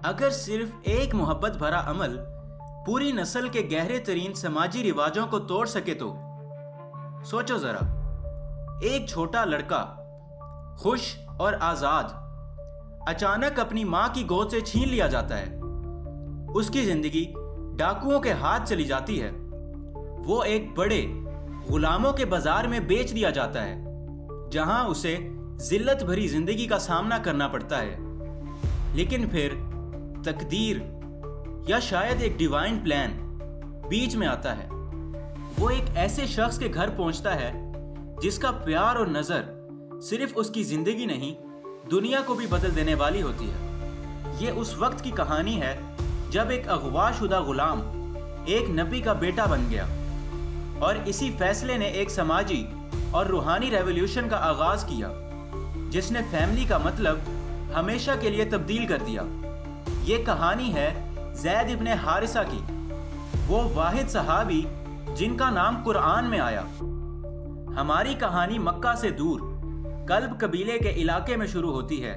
اگر صرف ایک محبت بھرا عمل پوری نسل کے گہرے ترین سماجی رواجوں کو توڑ سکے تو سوچو ذرا، ایک چھوٹا لڑکا خوش اور آزاد اچانک اپنی ماں کی گود سے چھین لیا جاتا ہے، اس کی زندگی ڈاکوؤں کے ہاتھ چلی جاتی ہے، وہ ایک بڑے غلاموں کے بازار میں بیچ دیا جاتا ہے جہاں اسے ذلت بھری زندگی کا سامنا کرنا پڑتا ہے، لیکن پھر تقدیر یا شاید ایک ڈیوائن پلان بیچ میں آتا ہے۔ وہ ایک ایسے شخص کے گھر پہنچتا ہے جس کا پیار اور نظر صرف اس کی زندگی نہیں، دنیا کو بھی بدل دینے والی ہوتی ہے۔ یہ اس وقت کی کہانی ہے جب ایک اغوا شدہ غلام ایک نبی کا بیٹا بن گیا، اور اسی فیصلے نے ایک سماجی اور روحانی ریولیوشن کا آغاز کیا جس نے فیملی کا مطلب ہمیشہ کے لیے تبدیل کر دیا۔ یہ کہانی ہے زید ابن حارثہ کی، وہ واحد صحابی جن کا نام قرآن میں آیا۔ ہماری کہانی مکہ سے دور کلب قبیلے کے علاقے میں شروع ہوتی ہے،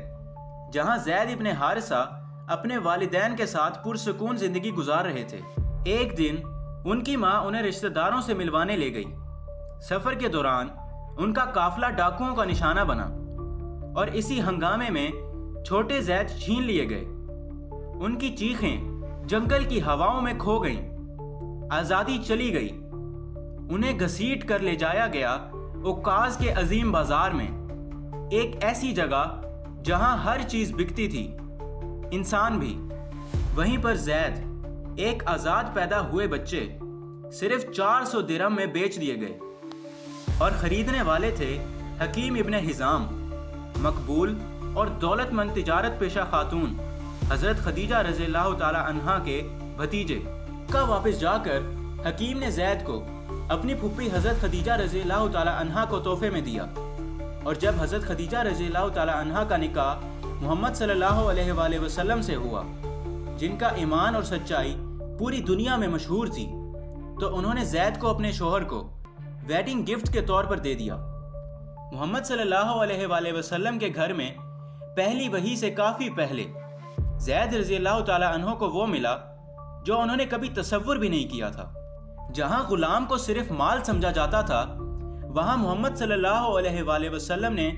جہاں زید ابن حارثہ اپنے والدین کے ساتھ پرسکون زندگی گزار رہے تھے۔ ایک دن ان کی ماں انہیں رشتہ داروں سے ملوانے لے گئی۔ سفر کے دوران ان کا قافلہ ڈاکوؤں کا نشانہ بنا، اور اسی ہنگامے میں چھوٹے زید چھین لیے گئے۔ ان کی چیخیں جنگل کی ہواؤں میں کھو گئیں، آزادی چلی گئی۔ انہیں گھسیٹ کر لے جایا گیا عکاظ کے عظیم بازار میں، ایک ایسی جگہ جہاں ہر چیز بکتی تھی، انسان بھی۔ وہیں پر زید، ایک آزاد پیدا ہوئے بچے، صرف 400 درہم میں بیچ دیے گئے، اور خریدنے والے تھے حکیم ابن حزام، مقبول اور دولت مند تجارت پیشہ خاتون حضرت خدیجہ رضی اللہ تعالی عنہا کے بھتیجے۔ کا واپس جا کر حکیم نے زید کو اپنی پھوپھی حضرت خدیجہ رضی اللہ تعالی عنہا کو تحفے میں دیا، اور جب حضرت خدیجہ رضی اللہ تعالی عنہا کا نکاح محمد صلی اللہ علیہ وآلہ وسلم سے ہوا، جن کا ایمان اور سچائی پوری دنیا میں مشہور تھی، تو انہوں نے زید کو اپنے شوہر کو ویڈنگ گفٹ کے طور پر دے دیا۔ محمد صلی اللہ علیہ وآلہ وسلم کے گھر میں پہلی وحی سے کافی پہلے زید رضی اللہ تعالی عنہ کو وہ ملا جو انہوں نے کبھی تصور بھی نہیں کیا تھا۔ جہاں غلام کو صرف مال سمجھا جاتا تھا، وہاں محمد صلی اللہ علیہ وآلہ وسلم نے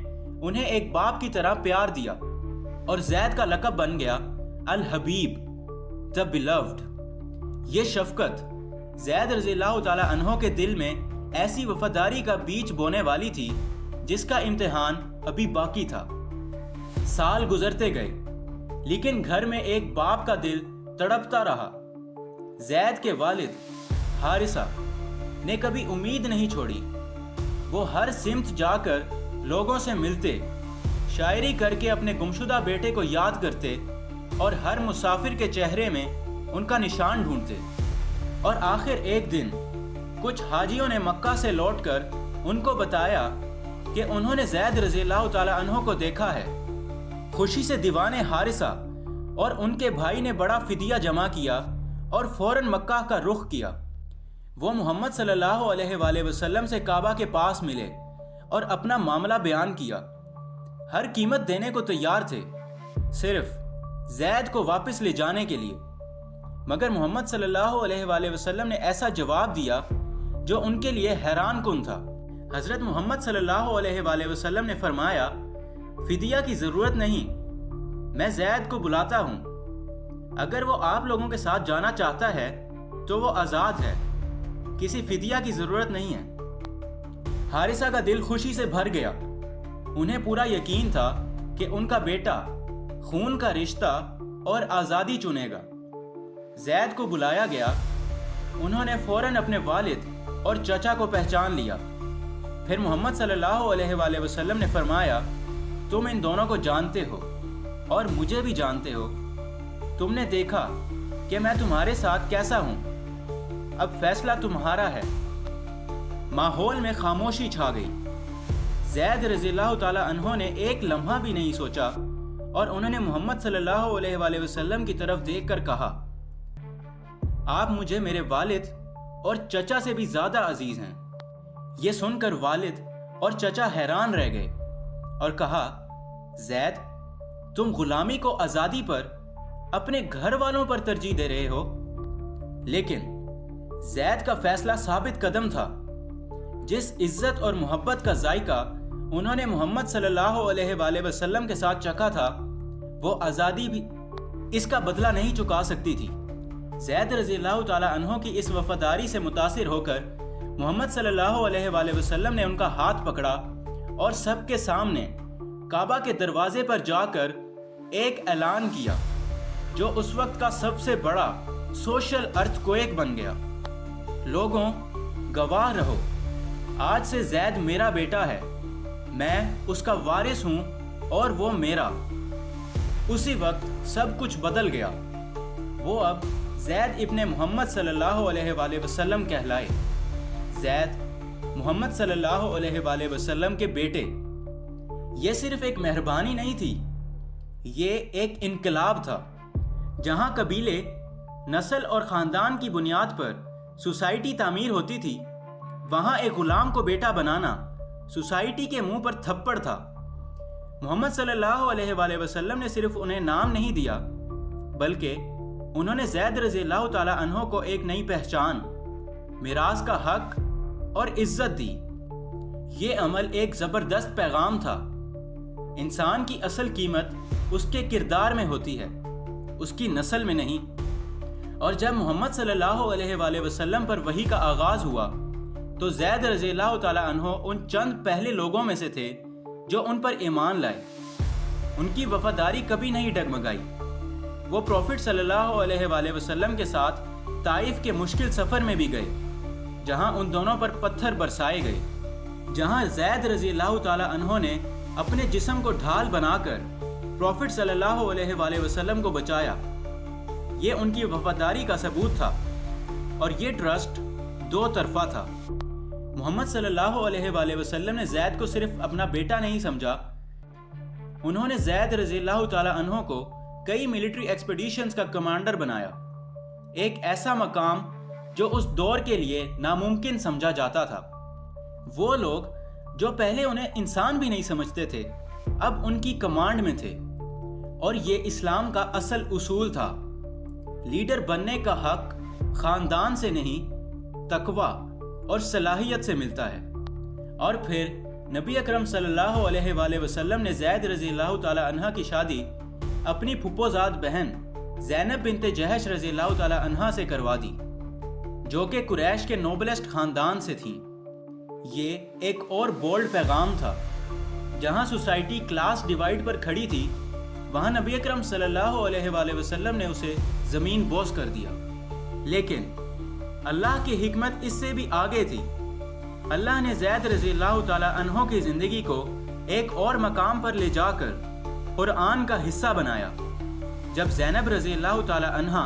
انہیں ایک باپ کی طرح پیار دیا، اور زید کا لقب بن گیا الحبیب، the beloved۔ یہ شفقت زید رضی اللہ تعالی عنہ کے دل میں ایسی وفاداری کا بیج بونے والی تھی جس کا امتحان ابھی باقی تھا۔ سال گزرتے گئے، لیکن گھر میں ایک باپ کا دل تڑپتا رہا۔ زید کے والد حارثہ نے کبھی امید نہیں چھوڑی۔ وہ ہر سمت جا کر لوگوں سے ملتے، شاعری کر کے اپنے گمشدہ بیٹے کو یاد کرتے، اور ہر مسافر کے چہرے میں ان کا نشان ڈھونڈتے۔ اور آخر ایک دن کچھ حاجیوں نے مکہ سے لوٹ کر ان کو بتایا کہ انہوں نے زید رضی اللہ تعالی عنہ کو دیکھا ہے۔ خوشی سے دیوانے حارثہ اور ان کے بھائی نے بڑا فدیہ جمع کیا اور فوراً مکہ کا رخ کیا۔ وہ محمد صلی اللہ علیہ وآلہ وسلم سے کعبہ کے پاس ملے اور اپنا معاملہ بیان کیا۔ ہر قیمت دینے کو تیار تھے، صرف زید کو واپس لے جانے کے لیے۔ مگر محمد صلی اللہ علیہ وآلہ وسلم نے ایسا جواب دیا جو ان کے لیے حیران کن تھا۔ حضرت محمد صلی اللہ علیہ وآلہ وسلم نے فرمایا، فدیہ کی ضرورت نہیں، میں زید کو بلاتا ہوں۔ اگر وہ آپ لوگوں کے ساتھ جانا چاہتا ہے تو وہ آزاد ہے، کسی فدیہ کی ضرورت نہیں ہے۔ حارثہ کا دل خوشی سے بھر گیا۔ انہیں پورا یقین تھا کہ ان کا بیٹا خون کا رشتہ اور آزادی چنے گا۔ زید کو بلایا گیا۔ انہوں نے فوراً اپنے والد اور چچا کو پہچان لیا۔ پھر محمد صلی اللہ علیہ وآلہ وسلم نے فرمایا، تم ان دونوں کو جانتے ہو اور مجھے بھی جانتے ہو۔ تم نے دیکھا کہ میں تمہارے ساتھ کیسا ہوں، اب فیصلہ تمہارا ہے۔ ماحول میں خاموشی چھا گئی۔ زید رضی اللہ تعالی عنہ نے ایک لمحہ بھی نہیں سوچا، اور انہوں نے محمد صلی اللہ علیہ وآلہ وسلم کی طرف دیکھ کر کہا، آپ مجھے میرے والد اور چچا سے بھی زیادہ عزیز ہیں۔ یہ سن کر والد اور چچا حیران رہ گئے اور کہا، زید، تم غلامی کو آزادی پر اپنے گھر والوں پر ترجیح دے رہے ہو؟ لیکن زید کا فیصلہ ثابت قدم تھا۔ جس عزت اور محبت کا ذائقہ انہوں نے محمد صلی اللہ علیہ وآلہ وسلم کے ساتھ چکھا تھا، وہ آزادی بھی اس کا بدلہ نہیں چکا سکتی تھی۔ زید رضی اللہ تعالیٰ عنہ کی اس وفاداری سے متاثر ہو کر محمد صلی اللہ علیہ وآلہ وسلم نے ان کا ہاتھ پکڑا اور سب کے سامنے کعبہ کے دروازے پر جا کر ایک اعلان کیا جو اس وقت کا سب سے بڑا سوشل ارتھ کویک بن گیا۔ لوگوں، گواہ رہو، آج سے زید میرا بیٹا ہے، میں اس کا وارث ہوں اور وہ میرا۔ اسی وقت سب کچھ بدل گیا۔ وہ اب زید ابن محمد صلی اللہ علیہ وآلہ وسلم کہلائے۔ زید محمد صلی اللہ علیہ وآلہ وسلم کے بیٹے۔ یہ صرف ایک مہربانی نہیں تھی، یہ ایک انقلاب تھا۔ جہاں قبیلے، نسل اور خاندان کی بنیاد پر سوسائٹی تعمیر ہوتی تھی، وہاں ایک غلام کو بیٹا بنانا سوسائٹی کے منہ پر تھپڑ تھا۔ محمد صلی اللہ علیہ وآلہ وسلم نے صرف انہیں نام نہیں دیا، بلکہ انہوں نے زید رضی اللہ تعالیٰ عنہ کو ایک نئی پہچان، میراث کا حق اور عزت دی۔ یہ عمل ایک زبردست پیغام تھا۔ انسان کی اصل قیمت اس کے کردار میں ہوتی ہے، اس کی نسل میں نہیں۔ اور جب محمد صلی اللہ علیہ وآلہ وسلم پر وحی کا آغاز ہوا تو زید رضی اللہ تعالیٰ عنہ ان چند پہلے لوگوں میں سے تھے جو ان پر ایمان لائے۔ ان کی وفاداری کبھی نہیں ڈگمگائی۔ وہ پروفٹ صلی اللہ علیہ وآلہ وسلم کے ساتھ طائف کے مشکل سفر میں بھی گئے، جہاں ان دونوں پر پتھر برسائے گئے، جہاں زید رضی اللہ تعالیٰ عنہ نے اپنے جسم کو ڈھال بنا کر پروفٹ صلی اللہ علیہ وآلہ وسلم کو بچایا۔ یہ ان کی وفاداری کا ثبوت تھا، اور یہ ٹرسٹ دو طرفہ تھا۔ محمد صلی اللہ علیہ وآلہ وسلم نے زید کو صرف اپنا بیٹا نہیں سمجھا، انہوں نے زید رضی اللہ تعالیٰ عنہ کو کئی ملٹری ایکسپیڈیشنز کا کمانڈر بنایا، ایک ایسا مقام جو اس دور کے لیے ناممکن سمجھا جاتا تھا۔ وہ لوگ جو پہلے انہیں انسان بھی نہیں سمجھتے تھے، اب ان کی کمانڈ میں تھے، اور یہ اسلام کا اصل اصول تھا۔ لیڈر بننے کا حق خاندان سے نہیں، تقویٰ اور صلاحیت سے ملتا ہے۔ اور پھر نبی اکرم صلی اللہ علیہ وآلہ وسلم نے زید رضی اللہ تعالیٰ عنہ کی شادی اپنی پھپھوزاد بہن زینب بنت جہش رضی اللہ تعالیٰ عنہ سے کروا دی، جو کہ قریش کے نوبلسٹ خاندان سے تھیں۔ یہ ایک اور بولڈ پیغام تھا۔ جہاں سوسائٹی کلاس ڈیوائیڈ پر کھڑی تھی، وہاں نبی اکرم صلی اللہ علیہ وآلہ وسلم نے اسے زمین بوس کر دیا۔ لیکن اللہ کی حکمت اس سے بھی آگے تھی۔ اللہ نے زید رضی اللہ تعالیٰ عنہ کی زندگی کو ایک اور مقام پر لے جا کر قرآن کا حصہ بنایا۔ جب زینب رضی اللہ تعالیٰ عنہ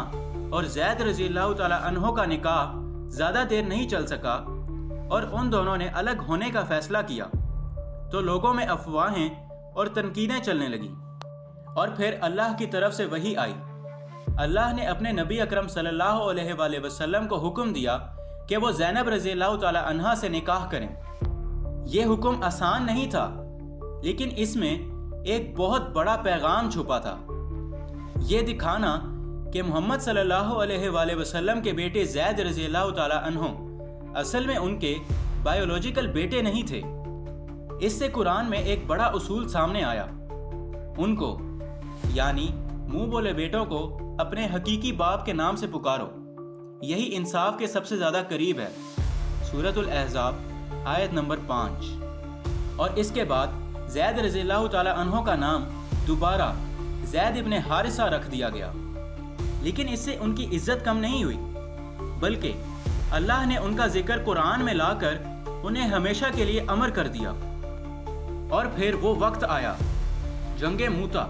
اور زید رضی اللہ تعالیٰ عنہ کا نکاح زیادہ دیر نہیں چل سکا اور ان دونوں نے الگ ہونے کا فیصلہ کیا، تو لوگوں میں افواہیں اور تنقیدیں چلنے لگیں، اور پھر اللہ کی طرف سے وحی آئی۔ اللہ نے اپنے نبی اکرم صلی اللہ علیہ وآلہ وسلم کو حکم دیا کہ وہ زینب رضی اللہ تعالی عنہا سے نکاح کریں۔ یہ حکم آسان نہیں تھا، لیکن اس میں ایک بہت بڑا پیغام چھپا تھا۔ یہ دکھانا کہ محمد صلی اللہ علیہ وآلہ وسلم کے بیٹے زید رضی اللہ تعالی عنہ اصل میں ان کے بایولوجیکل بیٹے نہیں تھے۔ اس سے قرآن میں ایک بڑا اصول سامنے آیا۔ ان کو، یعنی منہ بولے بیٹوں کو، اپنے حقیقی باپ کے نام سے پکارو۔ یہی انصاف کے سب سے زیادہ قریب ہے۔ سورۃ الاحزاب آیت نمبر 5۔ اور اس کے بعد زید رضی اللہ تعالی عنہ کا نام دوبارہ زید ابن حارثہ رکھ دیا گیا۔ لیکن اس سے ان کی عزت کم نہیں ہوئی، بلکہ اللہ نے ان کا ذکر قرآن میں لا کر انہیں ہمیشہ کے لیے امر کر دیا۔ اور پھر وہ وقت آیا، جنگ موتا،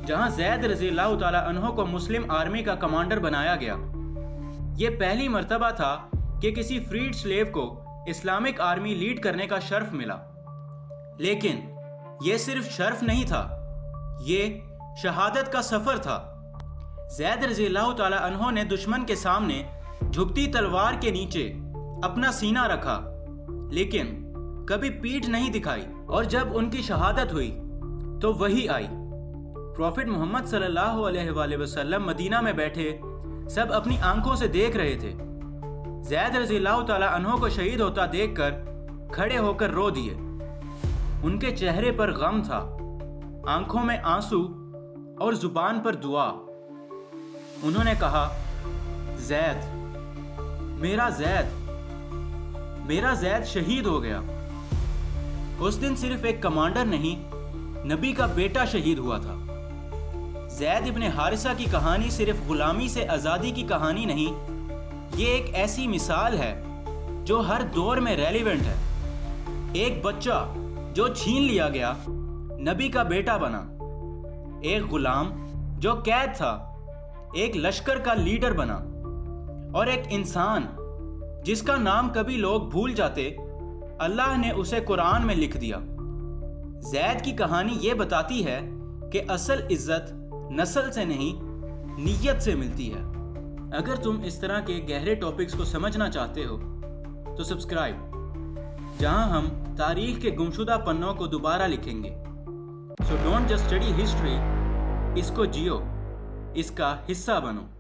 جہاں زید رضی اللہ تعالی عنہ کو مسلم آرمی کا کمانڈر بنایا گیا۔ یہ پہلی مرتبہ تھا کہ کسی فریڈ سلیو کو اسلامک آرمی لیڈ کرنے کا شرف ملا۔ لیکن یہ صرف شرف نہیں تھا، یہ شہادت کا سفر تھا۔ زید رضی اللہ تعالی عنہ نے دشمن کے سامنے جھکتی تلوار کے نیچے اپنا سینہ رکھا، لیکن کبھی پیٹھ نہیں دکھائی۔ اور جب ان کی شہادت ہوئی تو وحی آئی۔ پروفٹ محمد صلی اللہ علیہ وآلہ وسلم مدینہ میں بیٹھے سب اپنی آنکھوں سے دیکھ رہے تھے۔ زید رضی اللہ تعالیٰ عنہ کو شہید ہوتا دیکھ کر کھڑے ہو کر رو دیے۔ ان کے چہرے پر غم تھا، آنکھوں میں آنسو اور زبان پر دعا۔ انہوں نے کہا، زید، میرا زید شہید ہو گیا۔ اس دن صرف ایک کمانڈر نہیں، نبی کا بیٹا شہید ہوا تھا۔ زید ابن حارثہ کی کہانی صرف غلامی سے آزادی کی کہانی نہیں، یہ ایک ایسی مثال ہے جو ہر دور میں ریلیونٹ ہے۔ ایک بچہ جو چھین لیا گیا، نبی کا بیٹا بنا۔ ایک غلام جو قید تھا، ایک لشکر کا لیڈر بنا۔ اور ایک انسان جس کا نام کبھی لوگ بھول جاتے، اللہ نے اسے قرآن میں لکھ دیا۔ زید کی کہانی یہ بتاتی ہے کہ اصل عزت نسل سے نہیں، نیت سے ملتی ہے۔ اگر تم اس طرح کے گہرے ٹاپکس کو سمجھنا چاہتے ہو تو سبسکرائب، جہاں ہم تاریخ کے گمشدہ پنوں کو دوبارہ لکھیں گے۔ So don't just study history, اس کو جیو، اس کا حصہ بنو۔